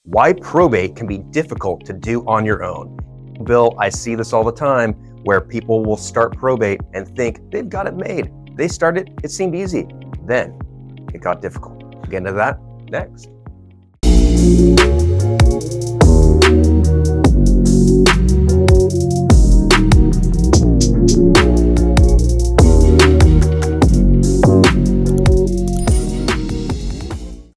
Why probate can be difficult to do on your own. Bill, I see this all the time where people will start probate and think they've got it made. They started, it seemed easy. Then it got difficult. We'll get into that next.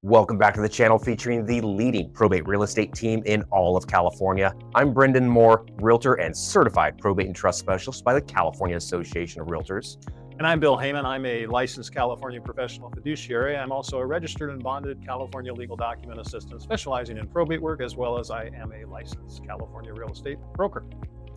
Welcome back to the channel featuring the leading probate real estate team in all of California. I'm Brendan Mohr, realtor and certified probate and trust specialist by the California Association of Realtors. And I'm Bill Heyman. I'm a licensed California professional fiduciary. I'm also a registered and bonded California legal document assistant specializing in probate work, as well as I am a licensed California real estate broker.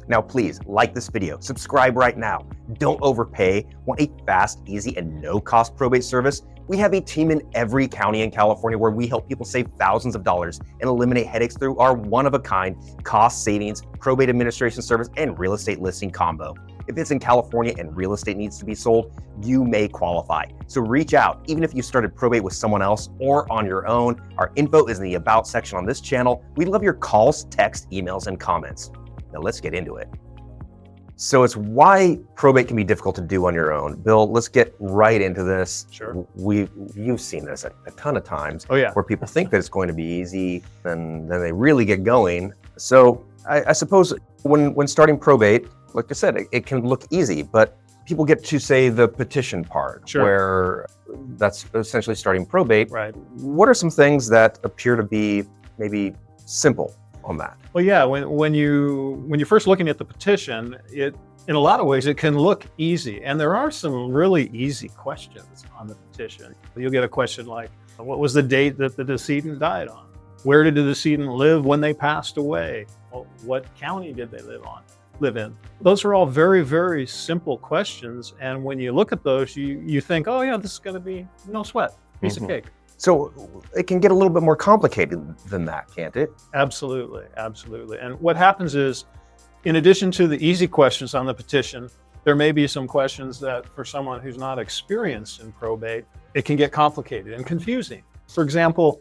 Now, please like this video, subscribe right now. Don't overpay. Want a fast, easy, and no-cost probate service? We have a team in every county in California where we help people save thousands of dollars and eliminate headaches through our one-of-a-kind cost savings, probate administration service, and real estate listing combo. If it's in California and real estate needs to be sold, you may qualify. So reach out, even if you started probate with someone else or on your own. Our info is in the About section on this channel. We love your calls, texts, emails, and comments. Now let's get into it. So it's why probate can be difficult to do on your own. Bill, let's get right into this. Sure. You've seen this a ton of times. Oh yeah. Where people think that it's going to be easy, and then they really get going. So I suppose when starting probate, like I said, it can look easy, but people get to say the petition part, Sure. where that's essentially starting probate. Right. What are some things that appear to be maybe simple on that? Well, yeah, when you're first looking at the petition, in a lot of ways it can look easy, and there are some really easy questions on the petition. You'll get a question like, what was the date that the decedent died on? Where did the decedent live when they passed away? Well, what county did they live in? Those are all very, very simple questions, and when you look at those, you think, oh yeah, this is going to be no sweat, piece of cake. So it can get a little bit more complicated than that, can't it? Absolutely, absolutely. And what happens is, in addition to the easy questions on the petition, there may be some questions that for someone who's not experienced in probate, it can get complicated and confusing. For example,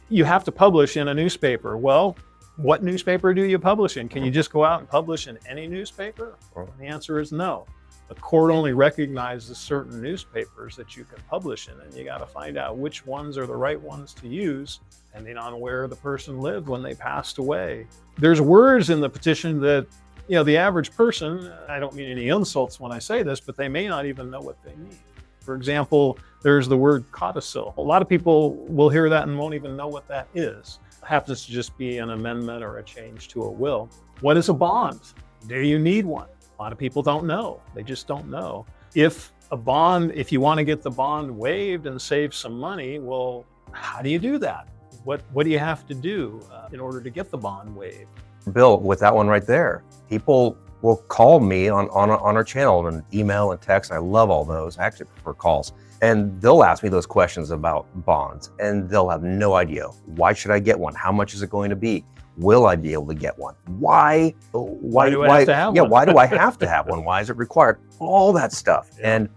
you have to publish in a newspaper. Well, what newspaper do you publish in? Can you just go out and publish in any newspaper? And the answer is no. The court only recognizes certain newspapers that you can publish in, and you got to find out which ones are the right ones to use, depending on where the person lived when they passed away. There's words in the petition that, the average person, I don't mean any insults when I say this, but they may not even know what they mean. For example, there's the word codicil. A lot of people will hear that and won't even know what that is. It happens to just be an amendment or a change to a will. What is a bond? Do you need one? A lot of people don't know. They just don't know. If you want to get the bond waived and save some money, well, how do you do that? What do you have to do in order to get the bond waived? Bill, with that one right there, people will call me on our channel and email and text. I love all those. I actually prefer calls. And they'll ask me those questions about bonds, and they'll have no idea. Why should I get one? How much is it going to be? Will I be able to get one? Why do I have to have one? Why do I have to have one? Why is it required? All that stuff. Yeah.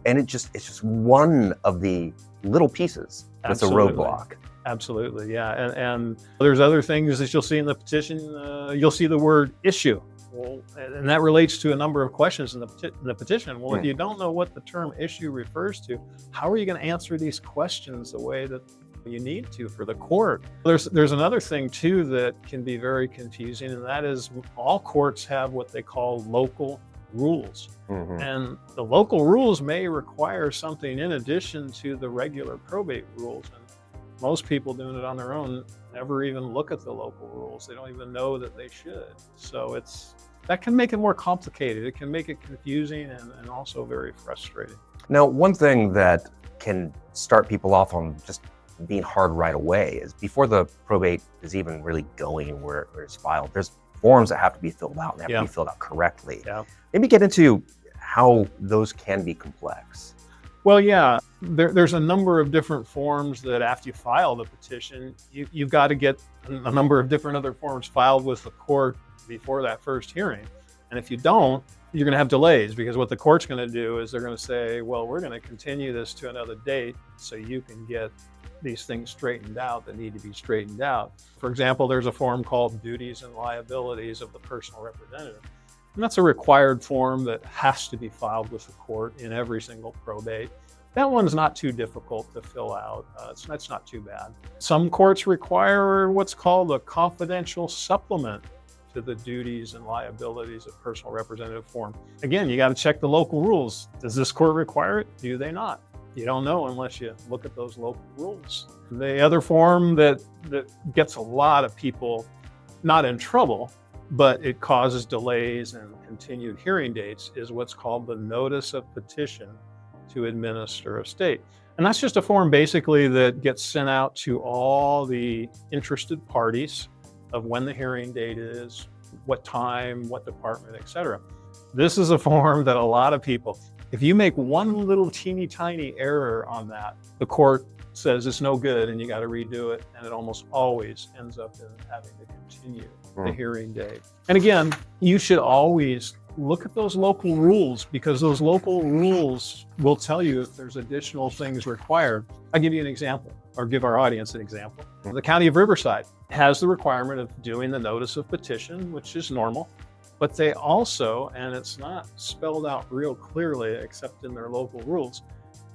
And it's just one of the little pieces that's a roadblock. Absolutely, yeah. And there's other things that you'll see in the petition. You'll see the word issue. Well, and that relates to a number of questions in the petition. Well, if you don't know what the term issue refers to, how are you going to answer these questions the way that you need to for the court? There's another thing too that can be very confusing, and that is all courts have what they call local rules. And the local rules may require something in addition to the regular probate rules. And most people doing it on their own never even look at the local rules. They don't even know that they should. So that can make it more complicated. It can make it confusing and also very frustrating. Now, one thing that can start people off on just being hard right away is before the probate is even really going where it's filed, there's forms that have to be filled out and they have to be filled out correctly. Yeah. Maybe get into how those can be complex. Well, yeah, there's a number of different forms that after you file the petition, you've got to get a number of different other forms filed with the court before that first hearing. And if you don't, you're going to have delays, because what the court's going to do is they're going to say, well, we're going to continue this to another date so you can get these things straightened out that need to be straightened out. For example, there's a form called Duties and Liabilities of the Personal Representative. And that's a required form that has to be filed with the court in every single probate. That one's not too difficult to fill out. That's not too bad. Some courts require what's called a confidential supplement to the Duties and Liabilities of Personal Representative form. Again, you got to check the local rules. Does this court require it? Do they not? You don't know unless you look at those local rules. The other form that gets a lot of people not in trouble, but it causes delays and continued hearing dates is what's called the Notice of Petition to Administer Estate. And that's just a form basically that gets sent out to all the interested parties of when the hearing date is, what time, what department, etc. This is a form that a lot of people, if you make one little teeny tiny error on that, the court says it's no good and you got to redo it, and it almost always ends up in having to continue the hearing date. And again, you should always look at those local rules, because those local rules will tell you if there's additional things required. I'll give you an example, or give our audience an example. The County of Riverside has the requirement of doing the Notice of Petition, which is normal, but they also, and it's not spelled out real clearly except in their local rules,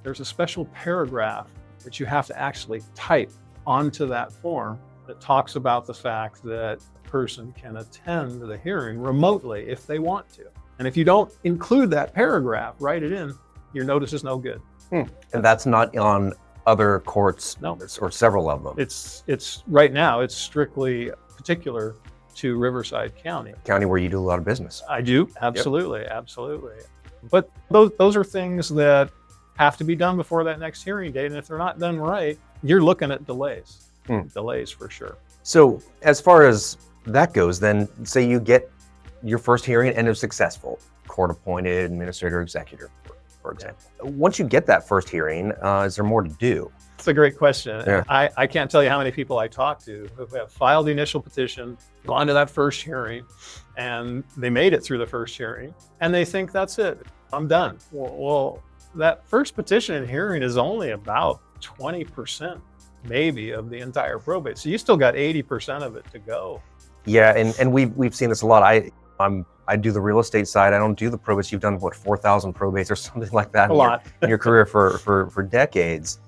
there's a special paragraph that you have to actually type onto that form that talks about the fact that a person can attend the hearing remotely if they want to. And if you don't include that paragraph, write it in, your notice is no good. And that's not on other courts? No. Or several of them? It's right now, it's strictly particular to Riverside County. County where you do a lot of business. I do, absolutely, absolutely. But those are things that have to be done before that next hearing date. And if they're not done right, you're looking at delays. Delays for sure. So as far as that goes, then say you get your first hearing and it's successful, court appointed administrator executor, for example. Once you get that first hearing, is there more to do? It's a great question. Yeah. I can't tell you how many people I talk to who have filed the initial petition, gone to that first hearing, and they made it through the first hearing, and they think that's it, I'm done. Well, that first petition and hearing is only about 20% maybe of the entire probate. So you still got 80% of it to go. Yeah, and we've seen this a lot. I do the real estate side. I don't do the probates. You've done what, 4,000 probates or something like that in your career for decades.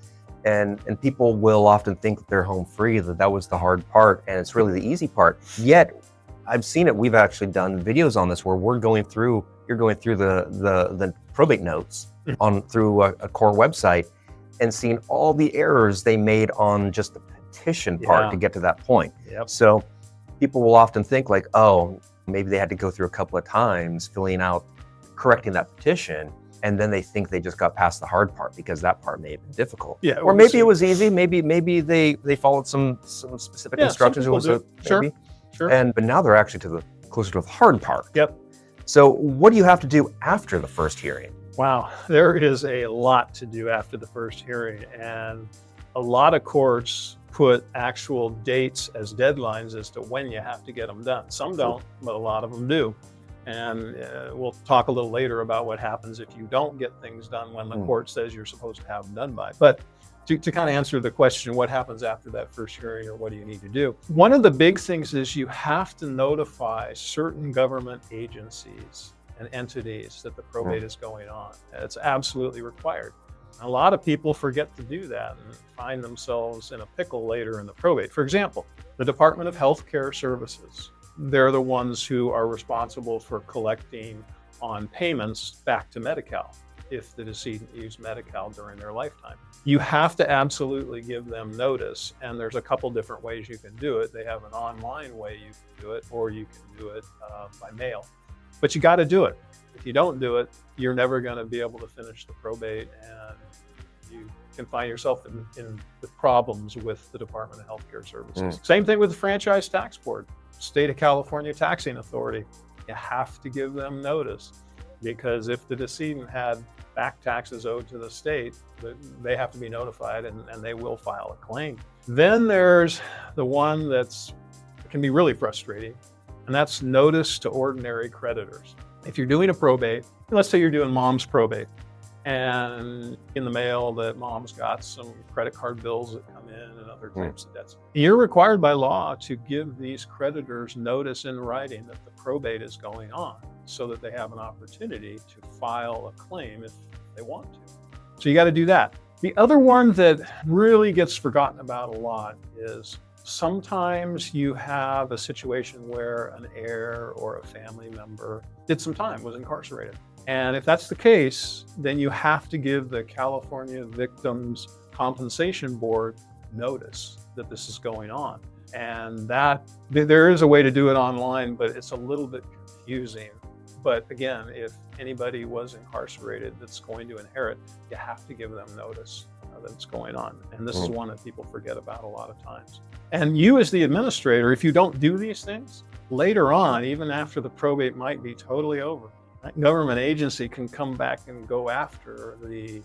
And people will often think that they're home free, that was the hard part, and it's really the easy part. Yet I've seen it. We've actually done videos on this where you're going through the probate notes through a core website and seeing all the errors they made on just the petition part to get to that point. Yep. So people will often think like, oh, maybe they had to go through a couple of times correcting that petition, and then they think they just got past the hard part because that part may have been difficult. Yeah, or maybe it was easy. Maybe they followed some specific instructions. Sure. But now they're actually closer to the hard part. Yep. So what do you have to do after the first hearing? Wow, there is a lot to do after the first hearing, and a lot of courts put actual dates as deadlines as to when you have to get them done. Some don't, but a lot of them do. And we'll talk a little later about what happens if you don't get things done when the court says you're supposed to have them done by. But to kind of answer the question, what happens after that first hearing, or what do you need to do? One of the big things is you have to notify certain government agencies and entities that the probate is going on. It's absolutely required. A lot of people forget to do that and find themselves in a pickle later in the probate. For example, the Department of Healthcare Services. They're the ones who are responsible for collecting on payments back to Medi-Cal if the decedent used Medi-Cal during their lifetime. You have to absolutely give them notice, and there's a couple different ways you can do it. They have an online way you can do it, or you can do it by mail. But you got to do it. If you don't do it, you're never going to be able to finish the probate, and you can find yourself in problems with the Department of Healthcare Services. Same thing with the Franchise Tax Board, State of California Taxing Authority. You have to give them notice, because if the decedent had back taxes owed to the state, they have to be notified, and they will file a claim. Then there's the one that can be really frustrating, and that's notice to ordinary creditors. If you're doing a probate, let's say you're doing mom's probate, and in the mail that mom's got some credit card bills that come in and other types of debts. You're required by law to give these creditors notice in writing that the probate is going on so that they have an opportunity to file a claim if they want to. So you got to do that. The other one that really gets forgotten about a lot is sometimes you have a situation where an heir or a family member did some time, was incarcerated. And if that's the case, then you have to give the California Victims Compensation Board notice that this is going on. And that there is a way to do it online, but it's a little bit confusing. But again, if anybody was incarcerated that's going to inherit, you have to give them notice that it's going on. And this is one that people forget about a lot of times. And you as the administrator, if you don't do these things, later on, even after the probate might be totally over, that government agency can come back and go after the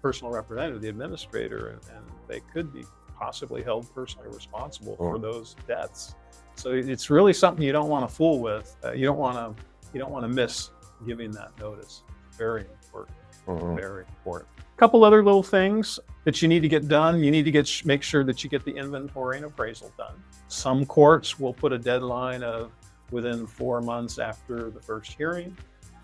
personal representative, the administrator, and they could be possibly held personally responsible for those debts. So it's really something you don't want to fool with. You don't want to miss giving that notice. Very important. Very important. A couple other little things that you need to get done. You need to make sure that you get the inventory and appraisal done. Some courts will put a deadline of within 4 months after the first hearing.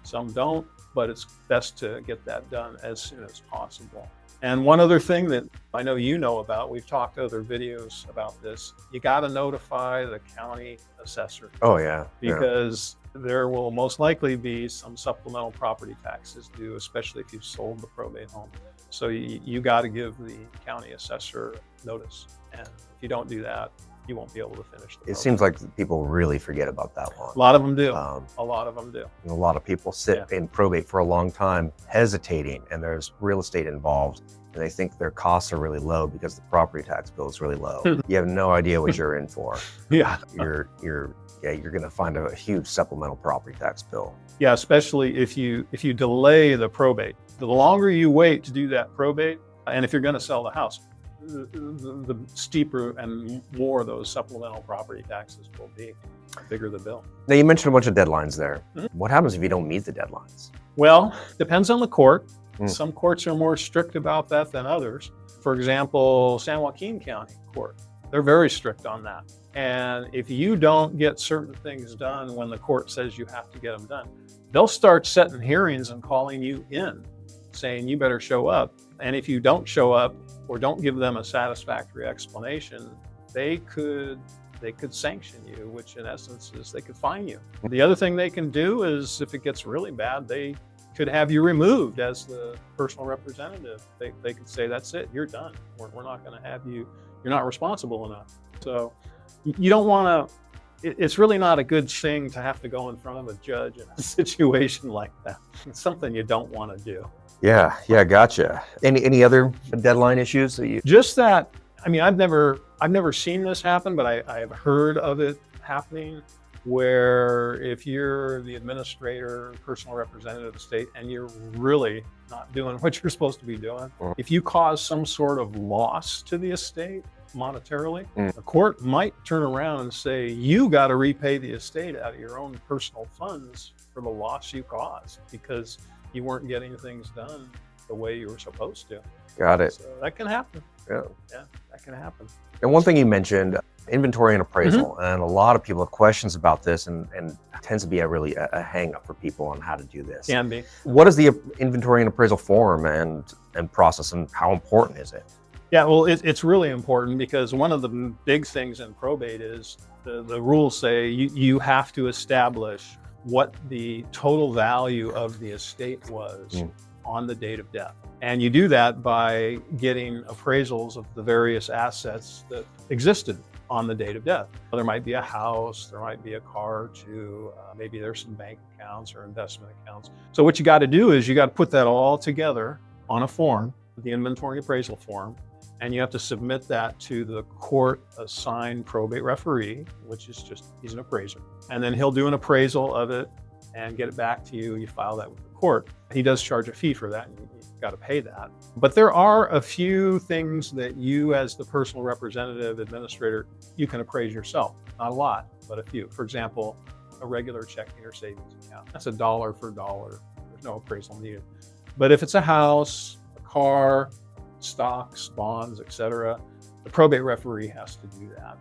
Some don't, but it's best to get that done as soon as possible. And one other thing that I know you know about, we've talked other videos about this, you got to notify the county assessor. Oh, yeah. Because there will most likely be some supplemental property taxes due, especially if you've sold the probate home. So you got to give the county assessor notice. And if you don't do that, you won't be able to finish the probate. It seems like people really forget about that one. A lot of them do. A lot of them do. A lot of people sit in probate for a long time hesitating, and there's real estate involved, and they think their costs are really low because the property tax bill is really low. You have no idea what you're in for. Yeah. You're going to find a huge supplemental property tax bill. Yeah, especially if you delay the probate. The longer you wait to do that probate, and if you're going to sell the house, the steeper and more those supplemental property taxes will be, the bigger the bill. Now, you mentioned a bunch of deadlines there. What happens if you don't meet the deadlines? Well, depends on the court. Some courts are more strict about that than others. For example, San Joaquin County Court, they're very strict on that. And if you don't get certain things done when the court says you have to get them done, they'll start setting hearings and calling you in, saying you better show up. And if you don't show up or don't give them a satisfactory explanation, they could sanction you, which in essence is they could fine you. The other thing they can do is if it gets really bad, they could have you removed as the personal representative. They could say, that's it, you're done. We're not going to have you, you're not responsible enough. So you don't want to, it's really not a good thing to have to go in front of a judge in a situation like that. It's something you don't want to do. Yeah, gotcha. Any other deadline issues that you? Just that, I mean, I've never seen this happen, but I have heard of it happening, where if you're the administrator, personal representative of the state, and you're really not doing what you're supposed to be doing, if you cause some sort of loss to the estate monetarily, the court might turn around and say, you got to repay the estate out of your own personal funds for the loss you caused because you weren't getting things done the way you were supposed to. Got it. So that can happen. Yeah, that can happen. And one thing you mentioned, inventory and appraisal, and a lot of people have questions about this, and it tends to be a hang up for people on how to do this. Can be. What is the inventory and appraisal form and process, and how important is it? Yeah, well, it's really important because one of the big things in probate is the rules say you have to establish what the total value of the estate was on the date of death. And you do that by getting appraisals of the various assets that existed on the date of death. There might be a house, there might be a car or two, maybe there's some bank accounts or investment accounts. So what you got to do is you got to put that all together on a form, the inventory appraisal form, and you have to submit that to the court-assigned probate referee, which is he's an appraiser. And then he'll do an appraisal of it and get it back to you. You file that with the court. He does charge a fee for that, and you've got to pay that. But there are a few things that you, as the personal representative administrator, you can appraise yourself. Not a lot, but a few. For example, a regular checking or savings account. That's $1 for $1. There's no appraisal needed. But if it's a house, a car, stocks, bonds, etc., the probate referee has to do that.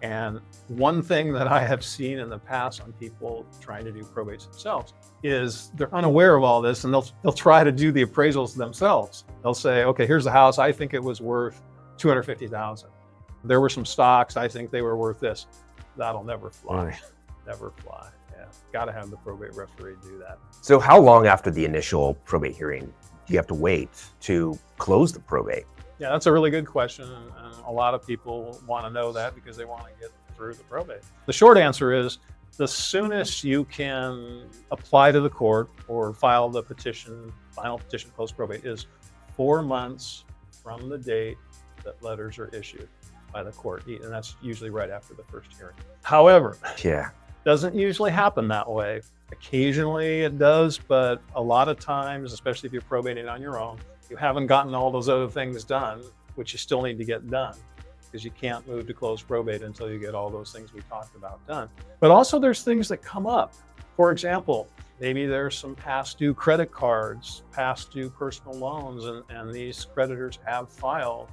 And one thing that I have seen in the past on people trying to do probates themselves is they're unaware of all this, and they'll try to do the appraisals themselves. They'll say, okay, here's the house. I think it was worth $250,000. There were some stocks. I think they were worth this. That'll never fly. Never fly. Yeah, got to have the probate referee do that. So how long after the initial probate hearing do you have to wait to close the probate? Yeah, that's a really good question. And a lot of people want to know that because they want to get through the probate. The short answer is the soonest you can apply to the court or file the petition, final petition post probate, is 4 months from the date that letters are issued by the court. And that's usually right after the first hearing. However, doesn't usually happen that way. Occasionally it does, but a lot of times, especially if you're probating on your own, you haven't gotten all those other things done, which you still need to get done, because you can't move to close probate until you get all those things we talked about done. But also there's things that come up. For example, maybe there's some past due credit cards, past due personal loans, and these creditors have filed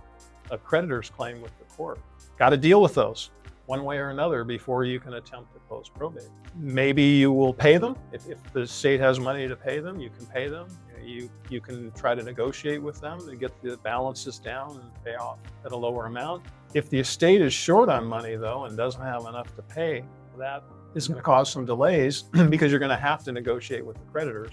a creditor's claim with the court. Got to deal with those one way or another before you can attempt to close probate. Maybe you will pay them. If the state has money to pay them, you can pay them. You can try to negotiate with them to get the balances down and pay off at a lower amount. If the estate is short on money though and doesn't have enough to pay, that is going to cause some delays because you're going to have to negotiate with the creditors.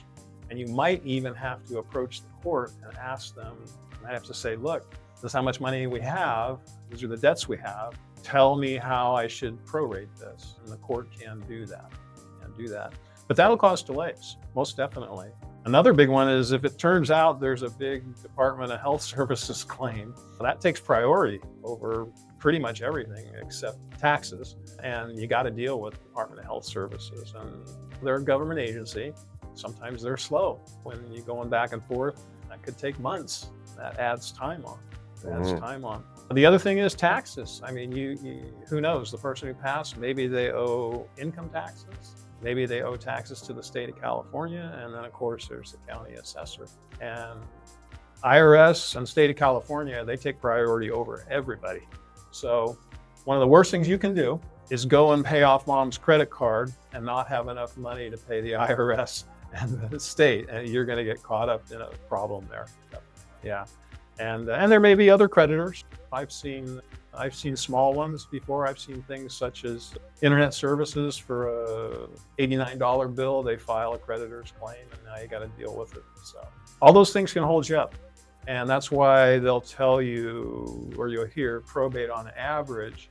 And you might even have to approach the court and ask them, you might have to say, look, this is how much money we have. These are the debts we have. Tell me how I should prorate this. And the court can do that. But that'll cause delays, most definitely. Another big one is if it turns out there's a big Department of Health Services claim, that takes priority over pretty much everything except taxes. And you got to deal with the Department of Health Services. And they're a government agency. Sometimes they're slow. When you're going back and forth, that could take months. That adds time on. The other thing is taxes. I mean, who knows? The person who passed, maybe they owe income taxes. Maybe they owe taxes to the state of California. And then, of course, there's the county assessor. And IRS and state of California, they take priority over everybody. So one of the worst things you can do is go and pay off mom's credit card and not have enough money to pay the IRS and the state. And you're going to get caught up in a problem there. Yeah. And there may be other creditors. I've seen small ones before. I've seen things such as internet services for a $89 bill. They file a creditor's claim, and now you got to deal with it. So all those things can hold you up. And that's why they'll tell you, or you'll hear, probate on average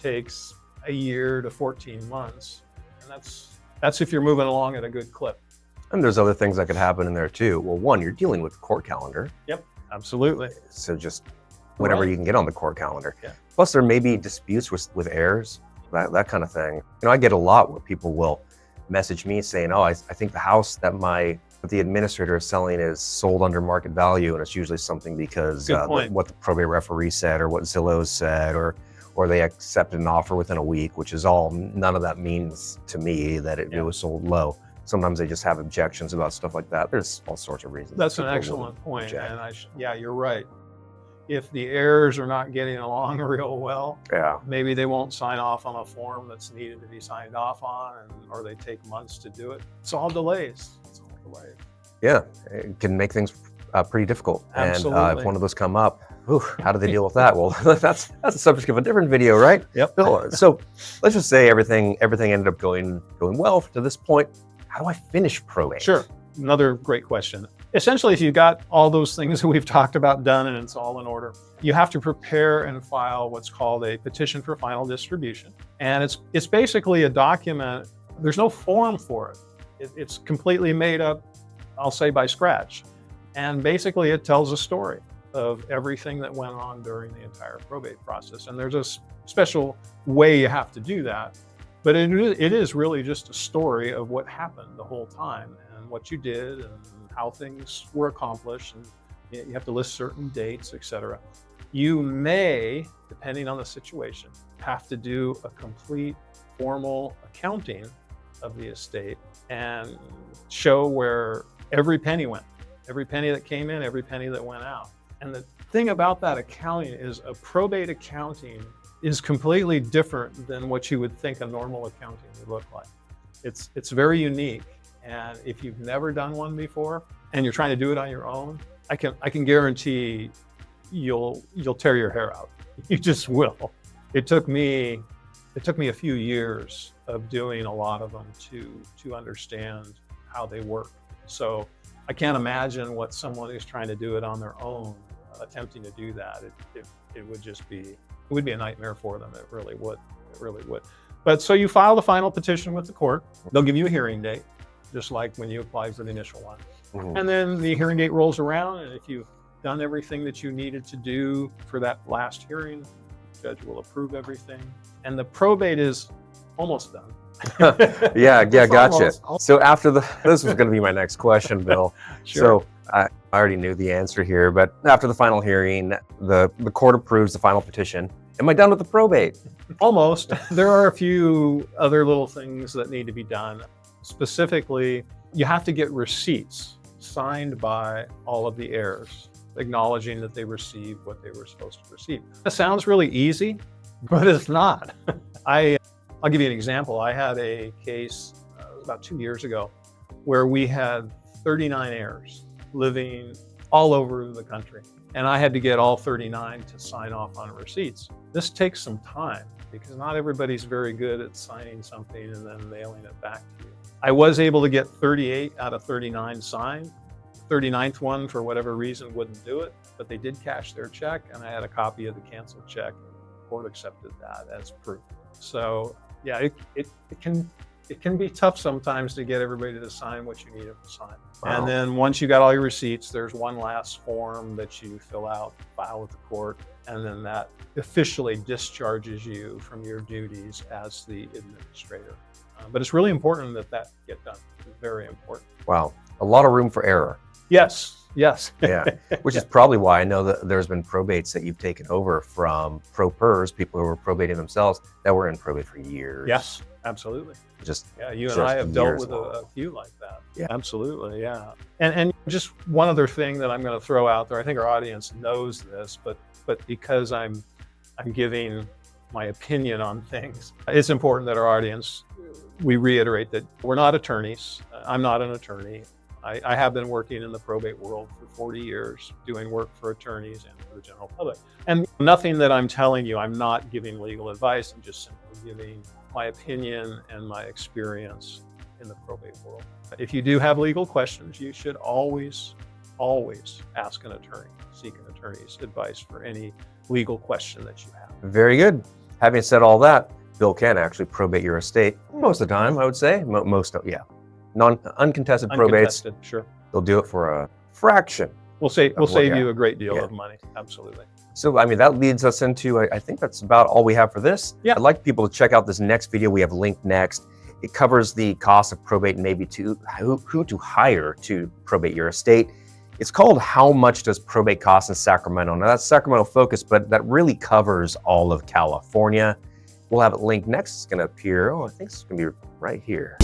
takes a year to 14 months. And that's if you're moving along at a good clip. And there's other things that could happen in there too. Well, one, you're dealing with the court calendar. Yep. Absolutely. So just whatever you can get on the court calendar. Yeah. Plus there may be disputes with heirs, that kind of thing. You know, I get a lot where people will message me saying, oh, I think the house that the administrator is selling is sold under market value. And it's usually something because what the probate referee said or what Zillow said, or they accepted an offer within a week, which is none of that means to me that it was sold low. Sometimes they just have objections about stuff like that. There's all sorts of reasons. That's an excellent point. And yeah, you're right. If the heirs are not getting along real well, maybe they won't sign off on a form that's needed to be signed off on, or they take months to do it. It's all delays. Yeah, it can make things pretty difficult. Absolutely. And if one of those come up, how do they deal with that? Well, that's the subject of a different video, right? Yep. So let's just say everything ended up going well to this point. How do I finish probate? Sure. Another great question. Essentially, if you've got all those things that we've talked about done and it's all in order, you have to prepare and file what's called a petition for final distribution. And it's basically a document. There's no form for it. It's completely made up, I'll say, by scratch. And basically it tells a story of everything that went on during the entire probate process. And there's a special way you have to do that. But it is really just a story of what happened the whole time and what you did and how things were accomplished. And you have to list certain dates, etc. You may, depending on the situation, have to do a complete formal accounting of the estate and show where every penny went, Every penny that came in, every penny that went out. And the thing about that accounting is a probate accounting is completely different than what you would think a normal accounting would look like. It's very unique. And if you've never done one before and you're trying to do it on your own, I can guarantee you'll tear your hair out. You just will. It took me a few years of doing a lot of them to understand how they work. So I can't imagine what someone who's trying to do it on their own, attempting to do that. It would be a nightmare for them. It really would. It really would. But so you file the final petition with the court. They'll give you a hearing date, just like when you applied for the initial one. Mhm. And then the hearing date rolls around, and if you've done everything that you needed to do for that last hearing, the judge will approve everything. And the probate is almost done. Yeah, It's gotcha. almost- So after this was going to be my next question, Bill. Sure. So I already knew the answer here, but after the final hearing, the court approves the final petition. Am I done with the probate? Almost. There are a few other little things that need to be done. Specifically, you have to get receipts signed by all of the heirs, acknowledging that they received what they were supposed to receive. That sounds really easy, but it's not. I'll give you an example. I had a case about 2 years ago where we had 39 heirs living all over the country. And I had to get all 39 to sign off on receipts. This takes some time because not everybody's very good at signing something and then mailing it back to you. I was able to get 38 out of 39 signed. 39th one, for whatever reason, wouldn't do it, but they did cash their check, and I had a copy of the canceled check. The court accepted that as proof. So yeah, it can be tough sometimes to get everybody to sign what you need them to sign. Wow. And then once you got all your receipts, there's one last form that you fill out, file with the court, and then that officially discharges you from your duties as the administrator. But it's really important that that get done. It's very important. Wow, a lot of room for error. Yes. Yeah, which is probably why I know that there's been probates that you've taken over from pro-pers, people who were probating themselves, that were in probate for years. Yes, absolutely. Just Yeah, you and just I have dealt years with long. a few like that. Yeah. Absolutely, yeah. And just one other thing that I'm going to throw out there. I think our audience knows this, but because I'm giving my opinion on things, it's important that our audience, we reiterate that we're not attorneys. I'm not an attorney. I have been working in the probate world for 40 years, doing work for attorneys and for the general public. And nothing that I'm telling you, I'm not giving legal advice. I'm just simply giving my opinion and my experience in the probate world. If you do have legal questions, you should always ask an attorney, seek an attorney's advice for any legal question that you have. Very good. Having said all that, Bill can actually probate your estate most of the time, I would say. Uncontested probates, Uncontested, sure. they'll do it for a fraction. We'll save yeah. you a great deal Yeah. of money. Absolutely. So, I mean, that leads us into, I think that's about all we have for this. Yeah. I'd like people to check out this next video we have linked next. It covers the cost of probate and maybe who to hire to probate your estate. It's called How Much Does Probate Cost in Sacramento? Now that's Sacramento focused, but that really covers all of California. We'll have it linked next. It's gonna appear, I think it's gonna be right here.